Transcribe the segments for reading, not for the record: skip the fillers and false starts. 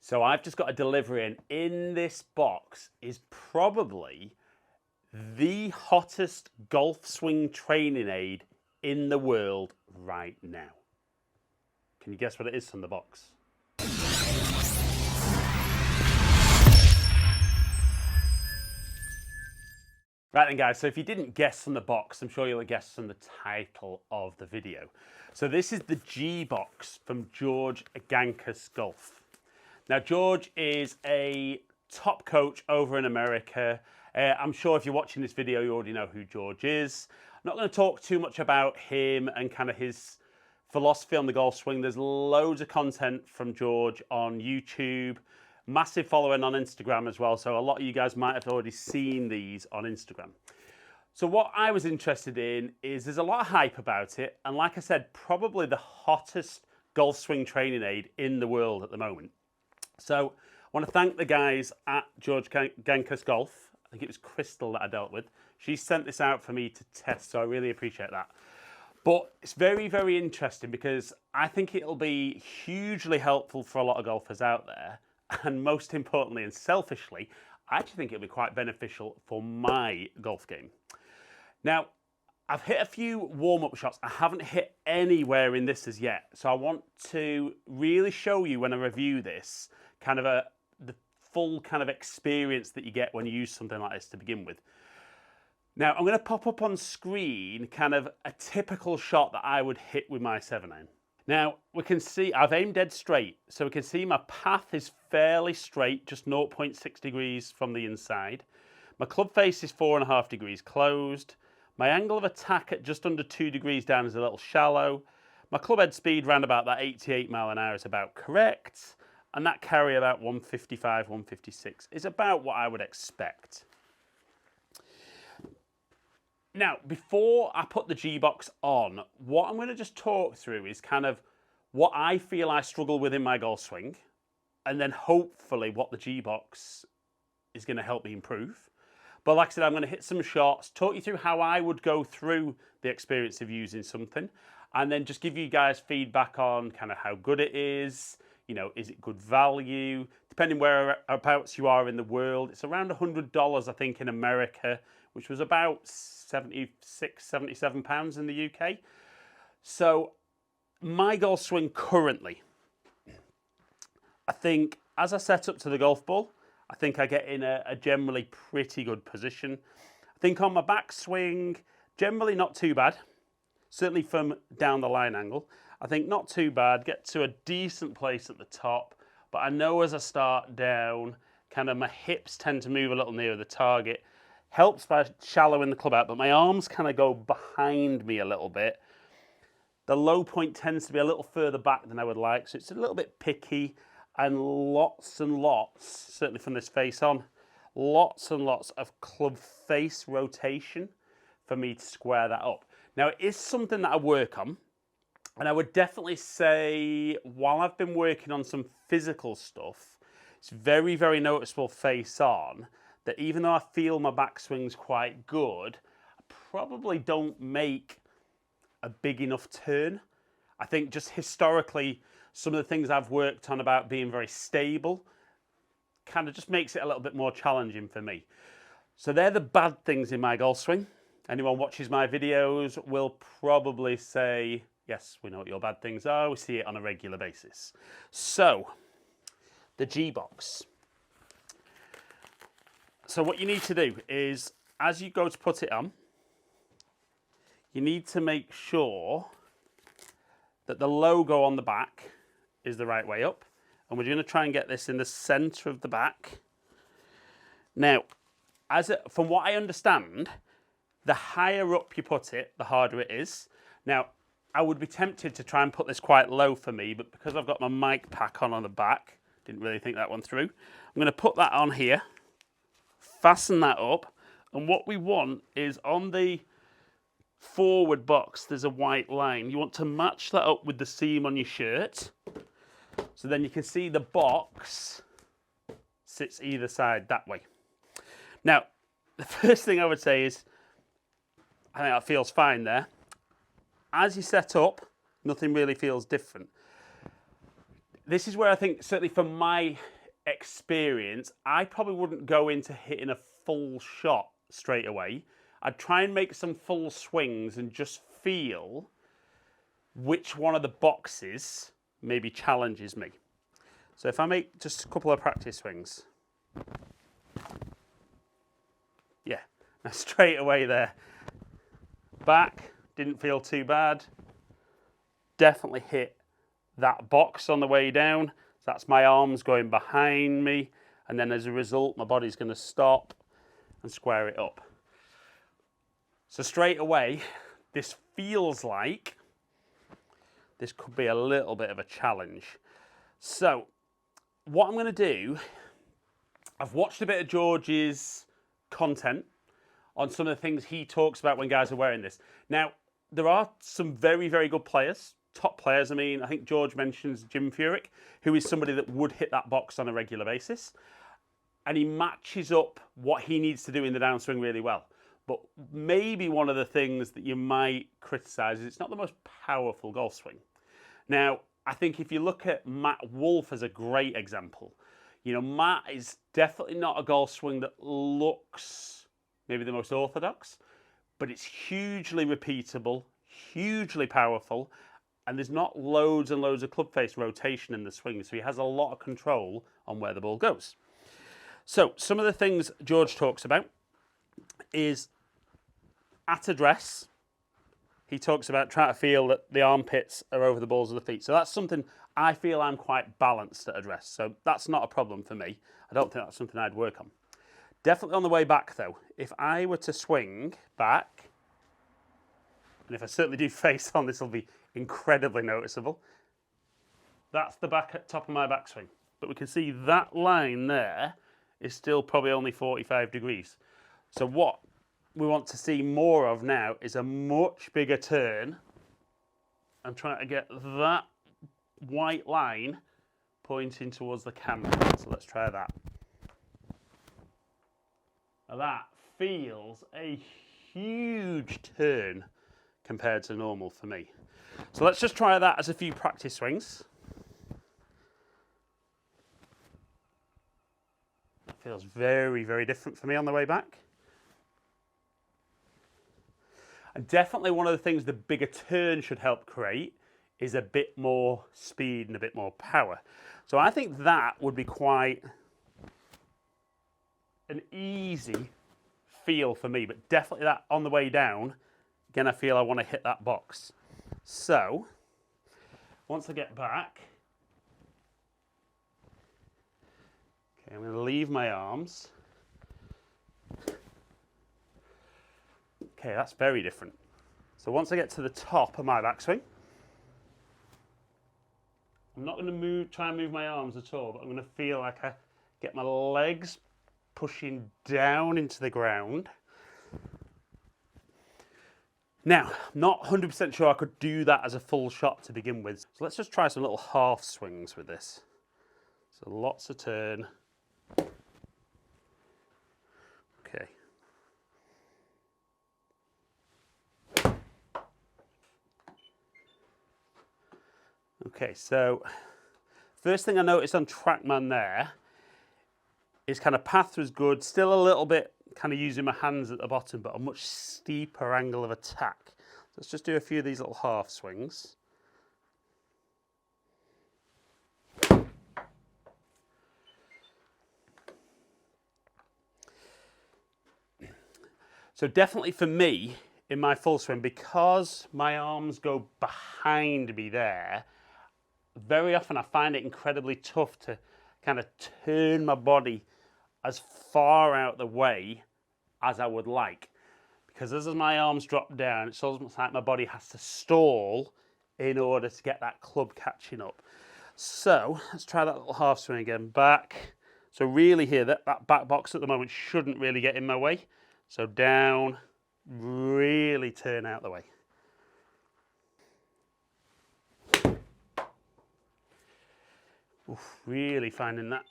So I've just got a delivery, and in this box is probably the hottest golf swing training aid in the world right now. Can you guess what it is from the box? Right then guys, so if you didn't guess from the box, I'm sure you'll have guessed from the title of the video. So this is the Gbox from George Gankas Golf. Now George is a top coach over in America. I'm sure if you're watching this video, you already know who George is. I'm not going to talk too much about him and kind of his philosophy on the golf swing. There's loads of content from George on YouTube. Massive following on Instagram as well, so a lot of you guys might have already seen these on Instagram. So what I was interested in is there's a lot of hype about it, and like I said, probably the hottest golf swing training aid in the world at the moment. So I want to thank the guys at George Gankas Golf. I think it was Crystal that I dealt with. She sent this out for me to test, so I really appreciate that. But it's very, very interesting because I think it'll be hugely helpful for a lot of golfers out there. And most importantly and selfishly, I actually think it'll be quite beneficial for my golf game. Now, I've hit a few warm-up shots. I haven't hit anywhere in this as yet. So I want to really show you when I review this, kind of the full kind of experience that you get when you use something like this to begin with. Now, I'm going to pop up on screen kind of a typical shot that I would hit with my 7-iron. Now, we can see I've aimed dead straight, so we can see my path is fairly straight, just 0.6 degrees from the inside. My club face is 4.5 degrees closed. My angle of attack at just under 2 degrees down is a little shallow. My club head speed round about that 88 mile an hour is about correct. And that carry about 155, 156 is about what I would expect. Now, before I put the Gbox on, what I'm going to just talk through is kind of what I feel I struggle with in my golf swing, and then hopefully what the Gbox is going to help me improve. But like I said, I'm going to hit some shots, talk you through how I would go through the experience of using something, and then just give you guys feedback on kind of how good it is, you know, is it good value? Depending whereabouts you are in the world, it's around $100, I think, in America, which was about 76, 77 pounds in the UK. So my golf swing currently, I think as I set up to the golf ball, I think I get in a generally pretty good position. I think on my backswing, generally not too bad. Certainly from down the line angle. I think not too bad, get to a decent place at the top. But I know as I start down, kind of my hips tend to move a little nearer the target. Helps by shallowing the club out, but my arms kind of go behind me a little bit. The low point tends to be a little further back than I would like, so it's a little bit picky, and lots, certainly from this face on, lots and lots of club face rotation for me to square that up. Now, it is something that I work on, and I would definitely say while I've been working on some physical stuff, it's very, very noticeable face on, that even though I feel my backswing's quite good, I probably don't make a big enough turn. I think just historically, some of the things I've worked on about being very stable kind of just makes it a little bit more challenging for me. So they're the bad things in my golf swing. Anyone watches my videos will probably say, yes, we know what your bad things are. We see it on a regular basis. So, the Gbox. So what you need to do is, as you go to put it on, you need to make sure that the logo on the back is the right way up. And we're going to try and get this in the center of the back. Now, from what I understand, the higher up you put it, the harder it is. Now, I would be tempted to try and put this quite low for me, but because I've got my mic pack on the back, didn't really think that one through. I'm going to put that on here. Fasten that up, and what we want is on the forward box there's a white line. You want to match that up with the seam on your shirt, so then you can see the box sits either side that way. Now, the first thing I would say is, I think that feels fine there. As you set up, nothing really feels different. this is where I think, certainly from my experience, I probably wouldn't go into hitting a full shot straight away. I'd try and make some full swings and just feel which one of the boxes maybe challenges me. So if I make just a couple of practice swings. Yeah, now straight away there. Back, didn't feel too bad. Definitely hit that box on the way down. So that's my arms going behind me. And then as a result, my body's going to stop and square it up. So straight away, this feels like this could be a little bit of a challenge. So what I'm going to do, I've watched a bit of George's content on some of the things he talks about when guys are wearing this. Now, there are some very, very good players, top players. I mean, I think George mentions Jim Furyk, who is somebody that would hit that box on a regular basis. And he matches up what he needs to do in the downswing really well. But maybe one of the things that you might criticise is it's not the most powerful golf swing. Now, I think if you look at Matt Wolff as a great example, you know, Matt is definitely not a golf swing that looks maybe the most orthodox, but it's hugely repeatable, hugely powerful, and there's not loads and loads of club face rotation in the swing, so he has a lot of control on where the ball goes. So some of the things George talks about is at address, he talks about trying to feel that the armpits are over the balls of the feet. So that's something I feel I'm quite balanced at address. So that's not a problem for me. I don't think that's something I'd work on. Definitely on the way back though, if I were to swing back, and if I certainly do face on, this will be incredibly noticeable. That's the back at top of my backswing. But we can see that line there is still probably only 45 degrees. So what we want to see more of now is a much bigger turn. I'm trying to get that white line pointing towards the camera. So let's try that. Now that feels a huge turn compared to normal for me. So let's just try that as a few practice swings. It feels very, very different for me on the way back. And definitely one of the things the bigger turn should help create is a bit more speed and a bit more power. So I think that would be quite an easy feel for me, but definitely that on the way down, again, I feel I want to hit that box. So once I get back, okay, I'm going to leave my arms. Okay, that's very different. So once I get to the top of my backswing, I'm not going to try and move my arms at all, but I'm going to feel like I get my legs pushing down into the ground. Now, I'm not 100% sure I could do that as a full shot to begin with. So let's just try some little half swings with this. So lots of turn. Okay. Okay, so first thing I noticed on TrackMan there is kind of path was good, still a little bit kind of using my hands at the bottom, but a much steeper angle of attack. Let's just do a few of these little half swings. So definitely for me, in my full swing, because my arms go behind me there, very often I find it incredibly tough to kind of turn my body as far out the way as I would like. Because as my arms drop down, it's almost like my body has to stall in order to get that club catching up. So let's try that little half swing again. Back. So really here, that back box at the moment shouldn't really get in my way. So down, really turn out the way. Oof, really finding that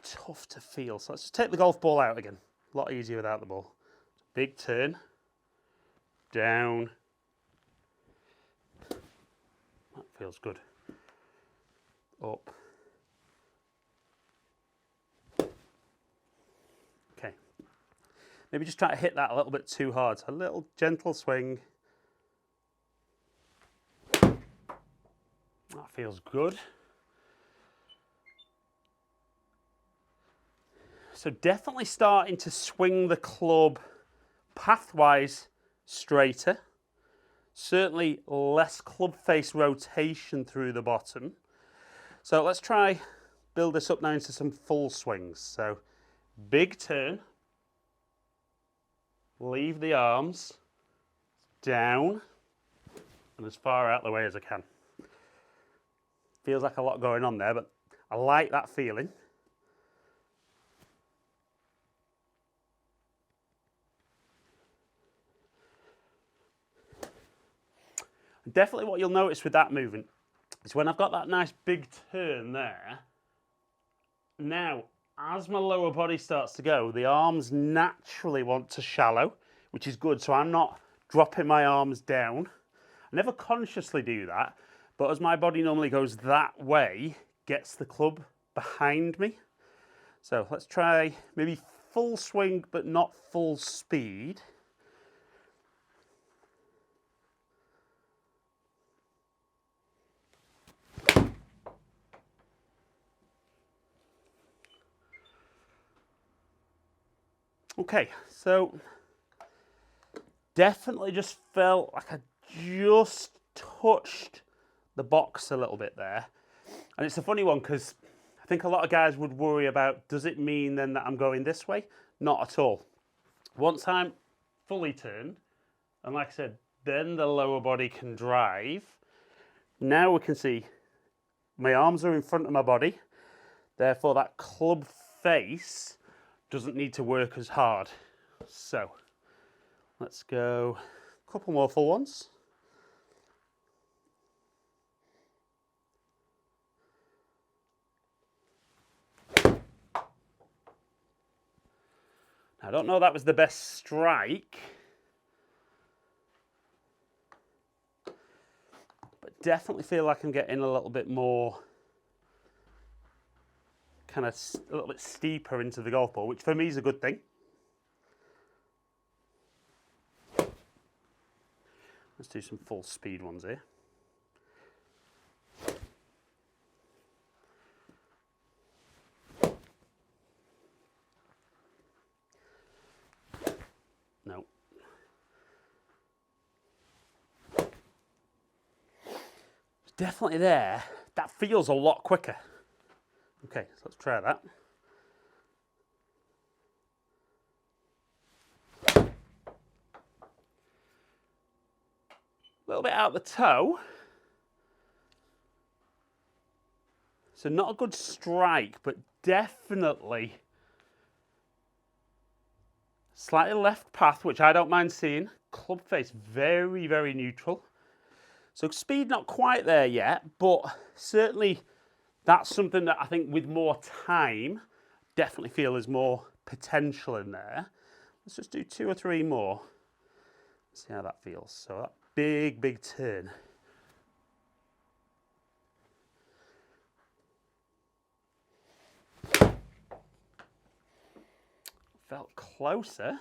tough to feel. So let's just take the golf ball out again. A lot easier without the ball. Big turn. Down. That feels good. Up. Maybe just try to hit that a little bit too hard. So a little gentle swing. That feels good. So definitely starting to swing the club pathwise straighter. Certainly less club face rotation through the bottom. So let's try build this up now into some full swings. So big turn. Leave the arms down and as far out the way as I can. Feels like a lot going on there, but I like that feeling. Definitely what you'll notice with that movement is when I've got that nice big turn there, now as my lower body starts to go, the arms naturally want to shallow, which is good. So I'm not dropping my arms down. I never consciously do that, but as my body normally goes that way, gets the club behind me. So let's try maybe full swing, but not full speed. Okay, so definitely just felt like I just touched the box a little bit there. And it's a funny one because I think a lot of guys would worry about, does it mean then that I'm going this way? Not at all. Once I'm fully turned, and like I said, then the lower body can drive. Now we can see my arms are in front of my body. Therefore that club face doesn't need to work as hard. So let's go a couple more full ones. I don't know that was the best strike, but definitely feel like I'm getting a little bit more kind of a little bit steeper into the golf ball, which for me is a good thing. Let's do some full speed ones here. No. It's definitely there. That feels a lot quicker. Okay, so let's try that. A little bit out the toe. So not a good strike, but definitely slightly left path, which I don't mind seeing. Club face very, very neutral. So speed not quite there yet, but certainly that's something that I think with more time, definitely feel there's more potential in there. Let's just do 2 or 3 more. See how that feels. So that big, big turn. Felt closer.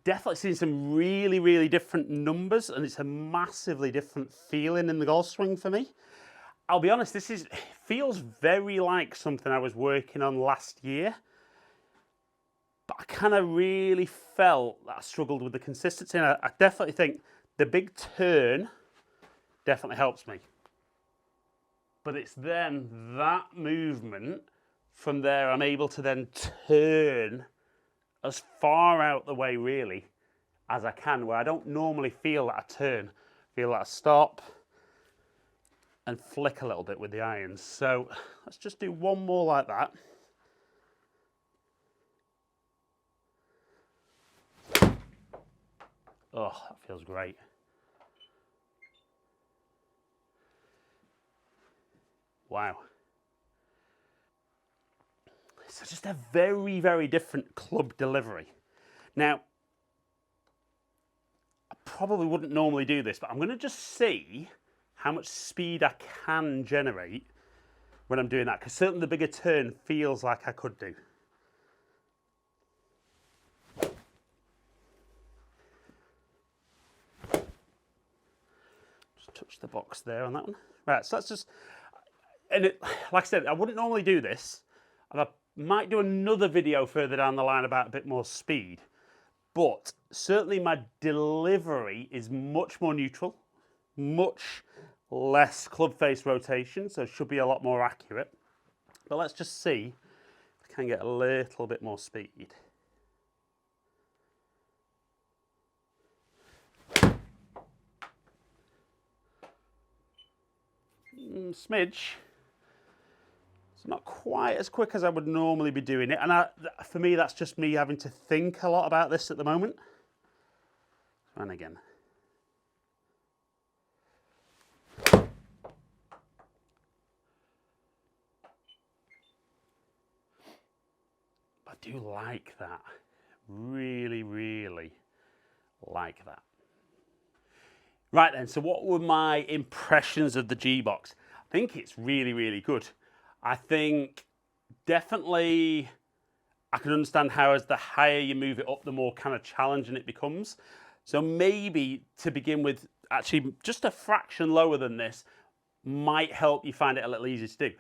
Definitely seen some really, really different numbers, and it's a massively different feeling in the golf swing for me. I'll be honest, this feels very like something I was working on last year, but I kind of really felt that I struggled with the consistency, and I definitely think the big turn definitely helps me. But it's then that movement, from there I'm able to then turn as far out the way really as I can, where I don't normally feel that I turn. Feel that I stop and flick a little bit with the irons. So let's just do one more like that. Oh, that feels great. Wow. So just a very, very different club delivery. Now, I probably wouldn't normally do this, but I'm going to just see how much speed I can generate when I'm doing that, because certainly the bigger turn feels like I could do. Just touch the box there on that one. Right, so that's just, and it, like I said, I wouldn't normally do this, and I might do another video further down the line about a bit more speed, but certainly my delivery is much more neutral, much less club face rotation, so it should be a lot more accurate. But let's just see if I can get a little bit more speed. Smidge. It's not quite as quick as I would normally be doing it, and for me that's just me having to think a lot about this at the moment. And again. I do like that. Really, really like that. Right then, so what were my impressions of the Gbox? I think it's really, really good. I think definitely I can understand how as the higher you move it up, the more kind of challenging it becomes. So maybe to begin with, actually just a fraction lower than this might help you find it a little easier to do.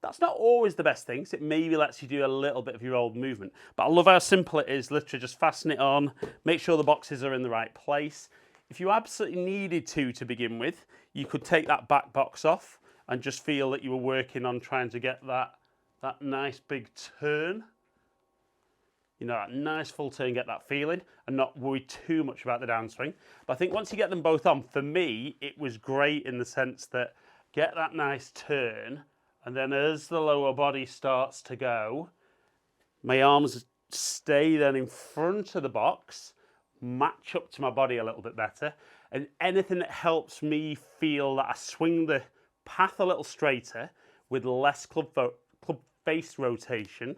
That's not always the best thing, so it maybe lets you do a little bit of your old movement. But I love how simple it is, literally just fasten it on, make sure the boxes are in the right place. If you absolutely needed to begin with, you could take that back box off and just feel that you were working on trying to get that nice big turn. You know, that nice full turn, get that feeling, and not worry too much about the downswing. But I think once you get them both on, for me, it was great in the sense that get that nice turn, and then as the lower body starts to go, my arms stay then in front of the box, match up to my body a little bit better, and anything that helps me feel that I swing the path a little straighter with less club face rotation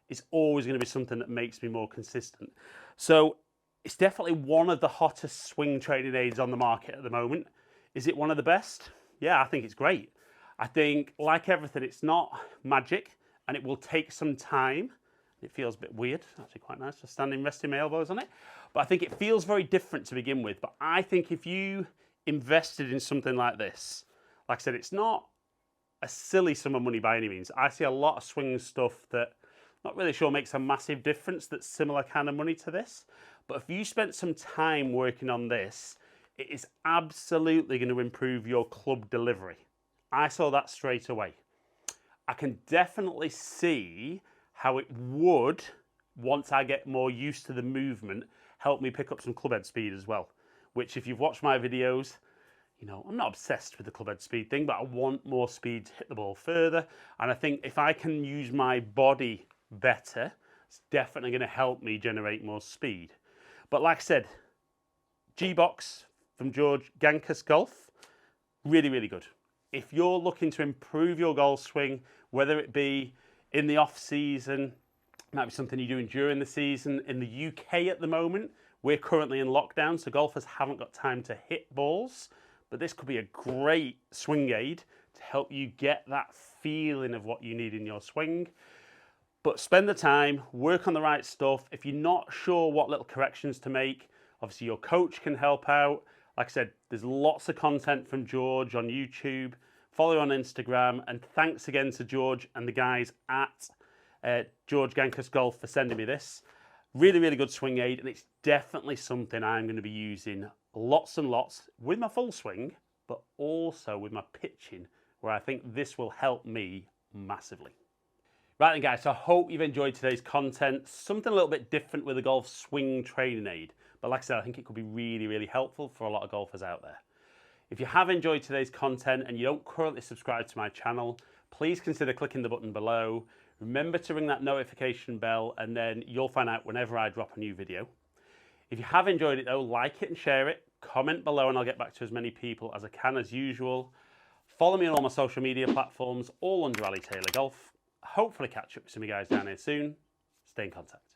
is always going to be something that makes me more consistent. So it's definitely one of the hottest swing training aids on the market at the moment. Is it one of the best? Yeah, I think it's great. I think, like everything, it's not magic, and it will take some time. It feels a bit weird, actually quite nice, just standing resting my elbows on it. But I think it feels very different to begin with. But I think if you invested in something like this, like I said, it's not a silly sum of money by any means. I see a lot of swing stuff that I'm not really sure makes a massive difference that's similar kind of money to this. But if you spent some time working on this, it is absolutely going to improve your club delivery. I saw that straight away. I can definitely see how it would, once I get more used to the movement, help me pick up some clubhead speed as well. Which, if you've watched my videos, you know, I'm not obsessed with the clubhead speed thing, but I want more speed to hit the ball further. And I think if I can use my body better, it's definitely going to help me generate more speed. But like I said, Gbox from George Gankas Golf, really, really good. If you're looking to improve your golf swing, whether it be in the off season, might be something you're doing during the season. In the UK at the moment, we're currently in lockdown, so golfers haven't got time to hit balls, but this could be a great swing aid to help you get that feeling of what you need in your swing. But spend the time, work on the right stuff. If you're not sure what little corrections to make, obviously your coach can help out. Like I said, there's lots of content from George on YouTube. Follow on Instagram, and thanks again to George and the guys at George Gankas Golf for sending me this. Really, really good swing aid, and it's definitely something I'm going to be using lots and lots with my full swing, but also with my pitching, where I think this will help me massively. Right then guys, so I hope you've enjoyed today's content. Something a little bit different with a golf swing training aid. But like I said, I think it could be really, really helpful for a lot of golfers out there. If you have enjoyed today's content and you don't currently subscribe to my channel, please consider clicking the button below. Remember to ring that notification bell, and then you'll find out whenever I drop a new video. If you have enjoyed it though, like it and share it. Comment below and I'll get back to as many people as I can as usual. Follow me on all my social media platforms, all under Ali Taylor Golf. Hopefully catch up with some of you guys down here soon. Stay in contact.